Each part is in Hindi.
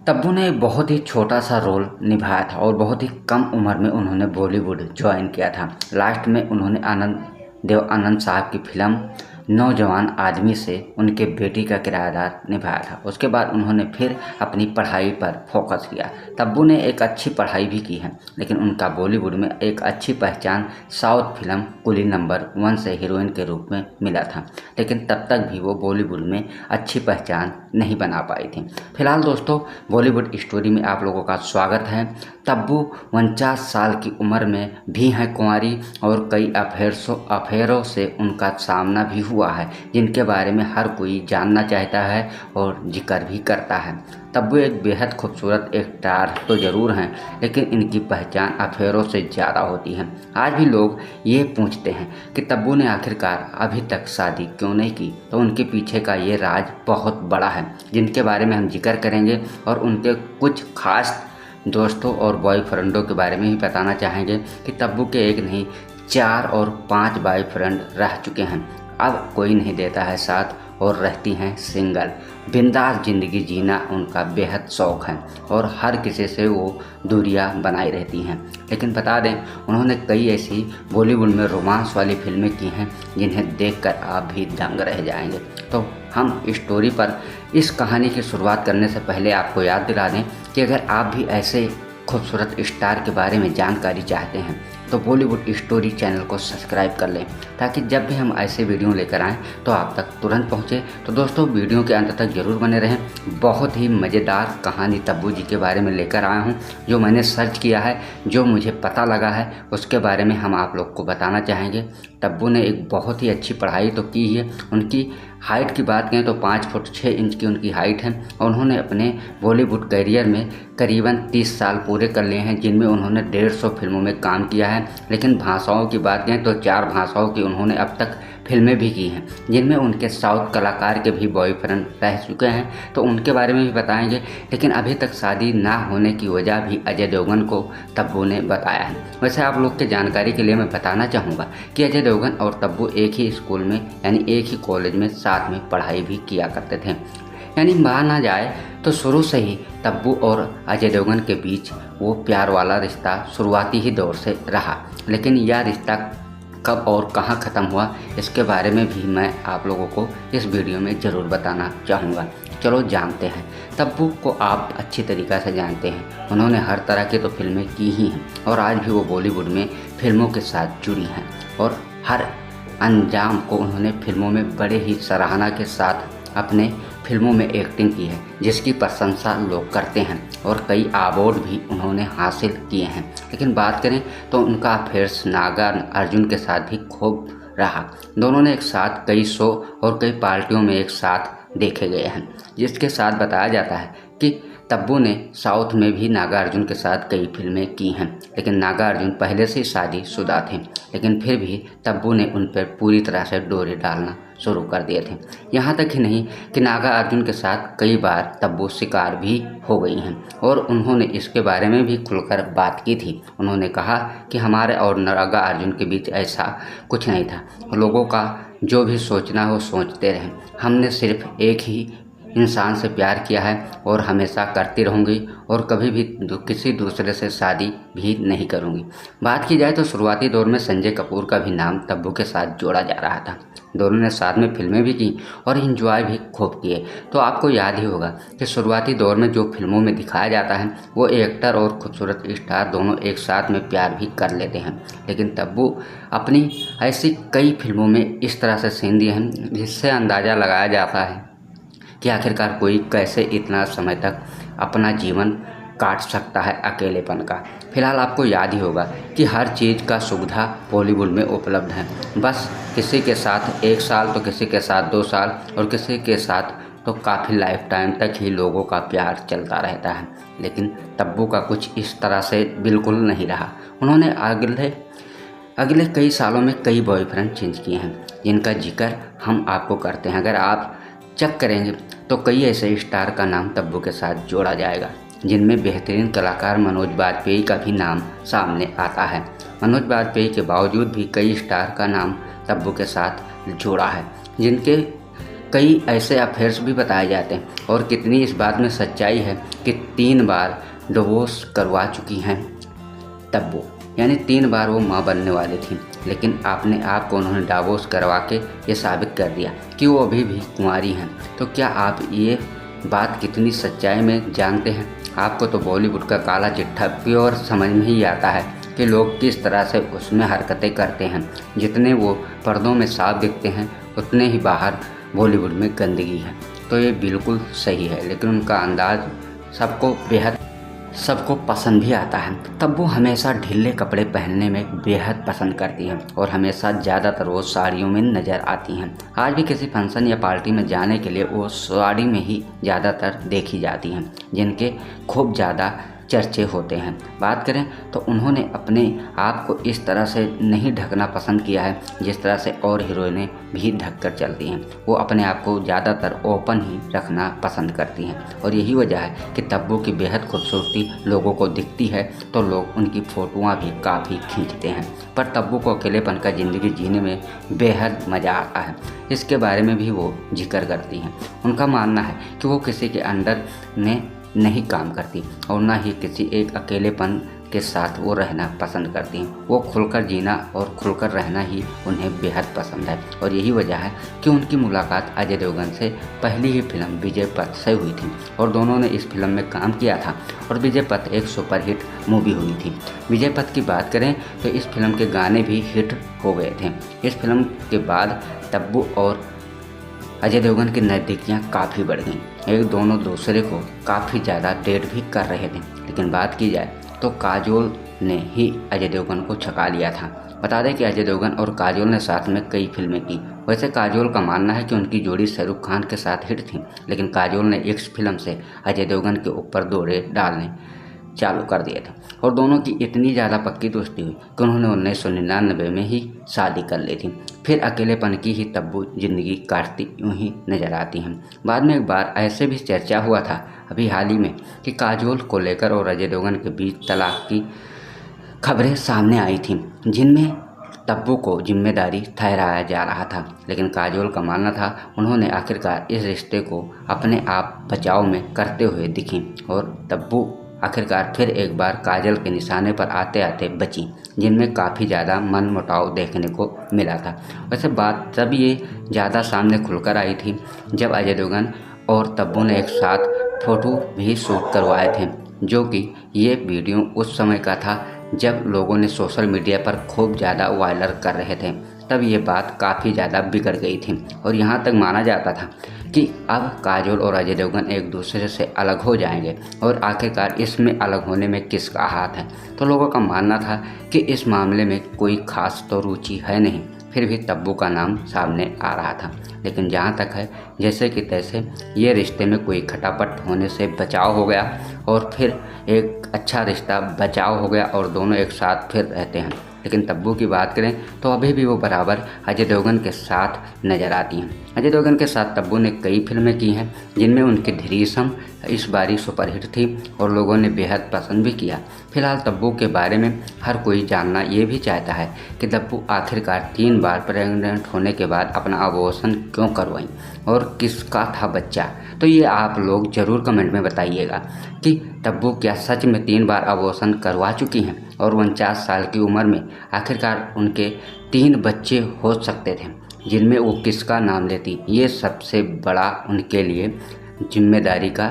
तब्बू ने एक बहुत ही छोटा सा रोल निभाया था और बहुत ही कम उम्र में उन्होंने बॉलीवुड ज्वाइन किया था। लास्ट में उन्होंने देव आनंद साहब की फिल्म नौजवान आदमी से उनके बेटी का किरदार निभाया था। उसके बाद उन्होंने फिर अपनी पढ़ाई पर फोकस किया। तब्बू ने एक अच्छी पढ़ाई भी की है, लेकिन उनका बॉलीवुड में एक अच्छी पहचान साउथ फिल्म कुली नंबर 1 से हीरोइन के रूप में मिला था, लेकिन तब तक भी वो बॉलीवुड में अच्छी पहचान नहीं बना पाई थी। फिलहाल दोस्तों, बॉलीवुड स्टोरी में आप लोगों का स्वागत है। तब्बू 49 साल की उम्र में भी हैं कुंवारी और कई अफेयरों से उनका सामना भी हुआ है, जिनके बारे में हर कोई जानना चाहता है और जिक्र भी करता है। तब्बू एक बेहद खूबसूरत एक्टर तो ज़रूर हैं, लेकिन इनकी पहचान अफेयरों से ज़्यादा होती है। आज भी लोग ये पूछते हैं कि तब्बू ने आखिरकार अभी तक शादी क्यों नहीं की, तो उनके पीछे का ये राज बहुत बड़ा है, जिनके बारे में हम जिक्र करेंगे और उनके कुछ खास दोस्तों और बॉयफ्रेंडों के बारे में ही बताना चाहेंगे कि तब्बू के एक नहीं 4 और 5 बॉयफ्रेंड रह चुके हैं। अब कोई नहीं देता है साथ और रहती हैं सिंगल। बिंदास ज़िंदगी जीना उनका बेहद शौक़ है और हर किसी से वो दूरियां बनाई रहती हैं। लेकिन बता दें, उन्होंने कई ऐसी बॉलीवुड में रोमांस वाली फिल्में की हैं जिन्हें देखकर आप भी दंग रह जाएंगे। तो हम स्टोरी पर इस कहानी की शुरुआत करने से पहले आपको याद दिला दें कि अगर आप भी ऐसे खूबसूरत स्टार के बारे में जानकारी चाहते हैं तो बॉलीवुड स्टोरी चैनल को सब्सक्राइब कर लें, ताकि जब भी हम ऐसे वीडियो लेकर आएँ तो आप तक तुरंत पहुँचे। तो दोस्तों, वीडियो के अंत तक ज़रूर बने रहें। बहुत ही मज़ेदार कहानी तब्बू जी के बारे में लेकर आया हूँ। जो मैंने सर्च किया है, जो मुझे पता लगा है, उसके बारे में हम आप लोग को बताना चाहेंगे। तब्बू ने एक बहुत ही अच्छी पढ़ाई तो की है। उनकी हाइट की बात करें तो 5 फुट 6 इंच की उनकी हाइट है और उन्होंने अपने बॉलीवुड करियर में करीबन 30 साल पूरे कर लिए हैं, जिनमें उन्होंने 150 फिल्मों में काम किया है। लेकिन भाषाओं की बात करें तो 4 भाषाओं की उन्होंने अब तक फिल्में भी की हैं, जिनमें उनके साउथ कलाकार के भी बॉयफ्रेंड रह चुके हैं, तो उनके बारे में भी बताएंगे। लेकिन अभी तक शादी ना होने की वजह भी अजय देवगन को तब्बू ने बताया है। वैसे आप लोग के जानकारी के लिए मैं बताना चाहूँगा कि अजय देवगन और तब्बू एक ही स्कूल में यानी एक ही कॉलेज में साथ में पढ़ाई भी किया करते थे। यानी माना जाए तो शुरू से ही तब्बू और अजय देवगन के बीच वो प्यार वाला रिश्ता शुरुआती ही दौर से रहा। लेकिन यह रिश्ता कब और कहां ख़त्म हुआ, इसके बारे में भी मैं आप लोगों को इस वीडियो में ज़रूर बताना चाहूँगा। चलो जानते हैं। तब्बू को आप अच्छी तरीक़ा से जानते हैं। उन्होंने हर तरह की तो फिल्में की ही हैं और आज भी वो बॉलीवुड में फिल्मों के साथ जुड़ी हैं और हर अंजाम को उन्होंने फिल्मों में बड़े ही सराहना के साथ अपने फिल्मों में एक्टिंग की है, जिसकी प्रशंसा लोग करते हैं और कई अवार्ड भी उन्होंने हासिल किए हैं। लेकिन बात करें तो उनका अफेयर्स नागा अर्जुन के साथ भी खूब रहा। दोनों ने एक साथ कई शो और कई पार्टियों में एक साथ देखे गए हैं, जिसके साथ बताया जाता है कि तब्बू ने साउथ में भी नागा अर्जुन के साथ कई फिल्में की हैं। लेकिन नागा अर्जुन पहले से शादीशुदा थे, लेकिन फिर भी तब्बू ने उन पर पूरी तरह से डोरे डालना शुरू कर दिए थे। यहाँ तक ही नहीं कि नागा अर्जुन के साथ कई बार तब्बू शिकार भी हो गई हैं और उन्होंने इसके बारे में भी खुलकर बात की थी। उन्होंने कहा कि हमारे और नागा अर्जुन के बीच ऐसा कुछ नहीं था। लोगों का जो भी सोचना हो सोचते रहें। हमने सिर्फ एक ही इंसान से प्यार किया है और हमेशा करती रहूँगी और कभी भी किसी दूसरे से शादी भी नहीं करूँगी। बात की जाए तो शुरुआती दौर में संजय कपूर का भी नाम तब्बू के साथ जोड़ा जा रहा था। दोनों ने साथ में फिल्में भी की और एंजॉय भी खूब किए। तो आपको याद ही होगा कि शुरुआती दौर में जो फिल्मों में दिखाया जाता है वो एक्टर और खूबसूरत स्टार दोनों एक साथ में प्यार भी कर लेते हैं। लेकिन तब्बू अपनी ऐसी कई फिल्मों में इस तरह से सीन दिए हैं जिससे अंदाज़ा लगाया जाता है कि आखिरकार कोई कैसे इतना समय तक अपना जीवन काट सकता है अकेलेपन का। फिलहाल आपको याद ही होगा कि हर चीज़ का सुविधा बॉलीवुड में उपलब्ध है। बस किसी के साथ 1 साल तो किसी के साथ 2 साल और किसी के साथ तो काफ़ी लाइफ टाइम तक ही लोगों का प्यार चलता रहता है। लेकिन तब्बू का कुछ इस तरह से बिल्कुल नहीं रहा। उन्होंने अगले कई सालों में कई बॉयफ्रेंड चेंज किए हैं, जिनका जिक्र हम आपको करते हैं। अगर आप चेक करेंगे तो कई ऐसे स्टार का नाम तब्बू के साथ जोड़ा जाएगा, जिनमें बेहतरीन कलाकार मनोज बाजपेयी का भी नाम सामने आता है। मनोज बाजपेयी के बावजूद भी कई स्टार का नाम तब्बू के साथ जोड़ा है, जिनके कई ऐसे अफेयर्स भी बताए जाते हैं। और कितनी इस बात में सच्चाई है कि 3 बार डिवोर्स करवा चुकी हैं तब्बू, यानी 3 बार वो माँ बनने वाली थी, लेकिन अपने आप को उन्होंने डिवोर्स करवा के ये साबित कर दिया कि वो अभी भी कुंवारी हैं। तो क्या आप ये बात कितनी सच्चाई में जानते हैं? आपको तो बॉलीवुड का काला चिट्ठा प्योर समझ में ही आता है कि लोग किस तरह से उसमें हरकतें करते हैं। जितने वो पर्दों में साफ दिखते हैं उतने ही बाहर बॉलीवुड में गंदगी है। तो ये बिल्कुल सही है, लेकिन उनका अंदाज सबको पसंद भी आता है। तब वो हमेशा ढीले कपड़े पहनने में बेहद पसंद करती हैं और हमेशा ज़्यादातर वो साड़ियों में नज़र आती हैं। आज भी किसी फंक्शन या पार्टी में जाने के लिए वो साड़ी में ही ज़्यादातर देखी जाती हैं, जिनके खूब ज़्यादा चर्चे होते हैं। बात करें तो उन्होंने अपने आप को इस तरह से नहीं ढकना पसंद किया है जिस तरह से और हीरोइनें भी ढक कर चलती हैं। वो अपने आप को ज़्यादातर ओपन ही रखना पसंद करती हैं और यही वजह है कि तब्बू की बेहद खूबसूरती लोगों को दिखती है तो लोग उनकी फ़ोटोआँ भी काफ़ी खींचते हैं। पर तब्बू को अकेलेपन का ज़िंदगी जीने में बेहद मज़ा आता है। इसके बारे में भी वो जिक्र करती हैं। उनका मानना है कि वो किसी के अंडर में नहीं काम करती और ना ही किसी एक अकेलेपन के साथ वो रहना पसंद करती हैं। वो खुलकर जीना और खुलकर रहना ही उन्हें बेहद पसंद है और यही वजह है कि उनकी मुलाकात अजय देवगन से पहली ही फिल्म विजयपथ से हुई थी और दोनों ने इस फिल्म में काम किया था और विजयपथ एक सुपरहिट मूवी हुई थी। विजयपथ की बात करें तो इस फिल्म के गाने भी हिट हो गए थे। इस फिल्म के बाद तब्बू और अजय देवगन की नज़दीकियाँ काफ़ी बढ़ गईं। एक दोनों दूसरे को काफ़ी ज़्यादा डेट भी कर रहे थे। लेकिन बात की जाए तो काजोल ने ही अजय देवगन को छका लिया था। बता दें कि अजय देवगन और काजोल ने साथ में कई फिल्में की। वैसे काजोल का मानना है कि उनकी जोड़ी शाहरुख खान के साथ हिट थी, लेकिन काजोल ने इस फिल्म से अजय देवगन के ऊपर दौरे डालने चालू कर दिए थे और दोनों की इतनी ज़्यादा पक्की दोस्ती हुई कि उन्होंने 1999 में ही शादी कर ली थी। फिर अकेलेपन की ही तब्बू ज़िंदगी काटती यूँ ही नज़र आती हैं। बाद में एक बार ऐसे भी चर्चा हुआ था अभी हाल ही में कि काजोल को लेकर और अजय देवगन के बीच तलाक की खबरें सामने आई थी, जिनमें तब्बू को जिम्मेदारी ठहराया जा रहा था। लेकिन काजोल का मानना था उन्होंने आखिरकार इस रिश्ते को अपने आप बचाव में करते हुए दिखी और तब्बू आखिरकार फिर एक बार काजल के निशाने पर आते आते बची, जिनमें काफ़ी ज़्यादा मनमुटाव देखने को मिला था। वैसे बात तब ये ज़्यादा सामने खुलकर आई थी जब अजय देवगन और तब्बू ने एक साथ फ़ोटो भी शूट करवाए थे, जो कि ये वीडियो उस समय का था जब लोगों ने सोशल मीडिया पर खूब ज़्यादा वायरल कर रहे थे। तब ये बात काफ़ी ज़्यादा बिगड़ गई थी और यहाँ तक माना जाता था कि अब काजोल और अजय देवगन एक दूसरे से अलग हो जाएंगे और आखिरकार इसमें अलग होने में किसका हाथ है। तो लोगों का मानना था कि इस मामले में कोई खास तो रुचि है नहीं, फिर भी तब्बू का नाम सामने आ रहा था। लेकिन जहाँ तक है जैसे कि तैसे ये रिश्ते में कोई खटापट होने से बचाव हो गया और फिर एक अच्छा रिश्ता बचाव हो गया और दोनों एक साथ फिर रहते हैं। लेकिन तब्बू की बात करें तो अभी भी वो बराबर अजय देवगन के साथ नज़र आती हैं। अजय देवगन के साथ तब्बू ने कई फिल्में की हैं जिनमें उनकी धीरीसम इस बारी सुपरहिट थी और लोगों ने बेहद पसंद भी किया। फिलहाल तब्बू के बारे में हर कोई जानना ये भी चाहता है कि तब्बू आखिरकार 3 बार प्रेग्नेंट होने के बाद अपना अबॉर्शन क्यों करवाई और किसका था बच्चा। तो ये आप लोग ज़रूर कमेंट में बताइएगा कि तब्बू क्या सच में 3 बार अबॉर्शन करवा चुकी हैं और 49 साल की उम्र में आखिरकार उनके 3 बच्चे हो सकते थे, जिनमें वो किसका नाम लेती। ये सबसे बड़ा उनके लिए जिम्मेदारी का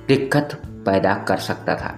दिक्कत पैदा कर सकता था,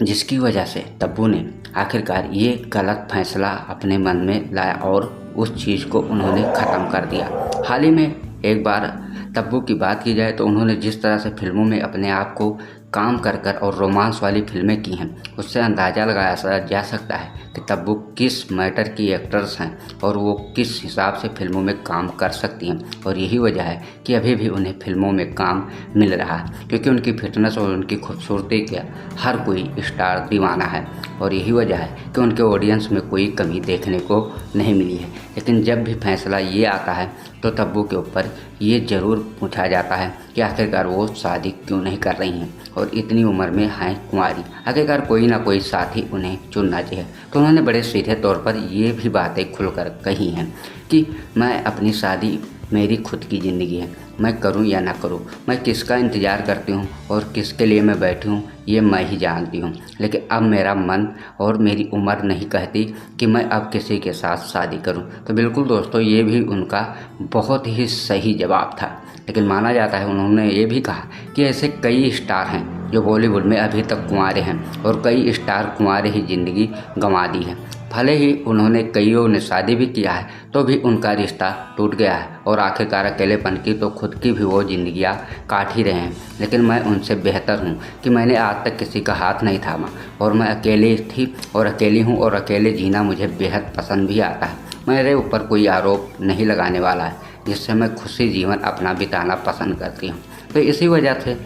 जिसकी वजह से तब्बू ने आखिरकार ये गलत फैसला अपने मन में लाया और उस चीज़ को उन्होंने ख़त्म कर दिया। हाल ही में एक बार तब्बू की बात की जाए तो उन्होंने जिस तरह से फिल्मों में अपने आप को काम कर कर और रोमांस वाली फिल्में की हैं, उससे अंदाज़ा लगाया जा सकता है कि तब्बू किस मैटर की एक्टर्स हैं और वो किस हिसाब से फिल्मों में काम कर सकती हैं। और यही वजह है कि अभी भी उन्हें फिल्मों में काम मिल रहा है, क्योंकि उनकी फिटनेस और उनकी खूबसूरती का हर कोई स्टार दीवाना है और यही वजह है कि उनके ऑडियंस में कोई कमी देखने को नहीं मिली है। लेकिन जब भी फैसला ये आता है तो तब्बू के ऊपर ये ज़रूर पूछा जाता है कि आखिरकार वो शादी क्यों नहीं कर रही हैं और इतनी उम्र में हैं कुंवारी। आखिरकार कोई ना कोई साथी उन्हें चुनना चाहिए। तो उन्होंने बड़े सीधे तौर पर ये भी बातें खुलकर कही हैं कि मैं अपनी शादी मेरी खुद की ज़िंदगी है, मैं करूं या ना करूं, मैं किसका इंतज़ार करती हूं और किसके लिए मैं बैठी हूं, ये मैं ही जानती हूं। लेकिन अब मेरा मन और मेरी उम्र नहीं कहती कि मैं अब किसी के साथ शादी करूं। तो बिल्कुल दोस्तों, ये भी उनका बहुत ही सही जवाब था। लेकिन माना जाता है उन्होंने ये भी कहा कि ऐसे कई स्टार हैं जो बॉलीवुड में अभी तक कुंवारे हैं और कई स्टार कुंवारे ही ज़िंदगी गंवा दी है। भले ही उन्होंने कईयों ने शादी भी किया है तो भी उनका रिश्ता टूट गया है और आखिरकार अकेलेपन की तो खुद की भी वो ज़िंदगियाँ काट ही रहे हैं। लेकिन मैं उनसे बेहतर हूँ कि मैंने आज तक किसी का हाथ नहीं थामा और मैं अकेली थी और अकेली हूँ और अकेले जीना मुझे बेहद पसंद भी आता है। मेरे ऊपर कोई आरोप नहीं लगाने वाला है जिससे मैं खुशी जीवन अपना बिताना पसंद करती हूँ। तो इसी वजह से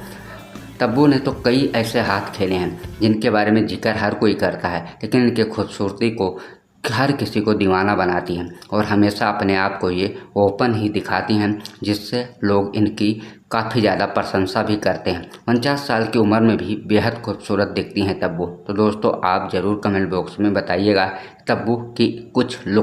तब्बू ने तो कई ऐसे हाथ खेले हैं जिनके बारे में जिक्र हर कोई करता है, लेकिन इनके खूबसूरती को हर किसी को दीवाना बनाती हैं और हमेशा अपने आप को ये ओपन ही दिखाती हैं, जिससे लोग इनकी काफ़ी ज़्यादा प्रशंसा भी करते हैं। 49 साल की उम्र में भी बेहद खूबसूरत दिखती हैं तब्बू। तो दोस्तों, आप ज़रूर कमेंट बॉक्स में बताइएगा तब्बू की कुछ लुक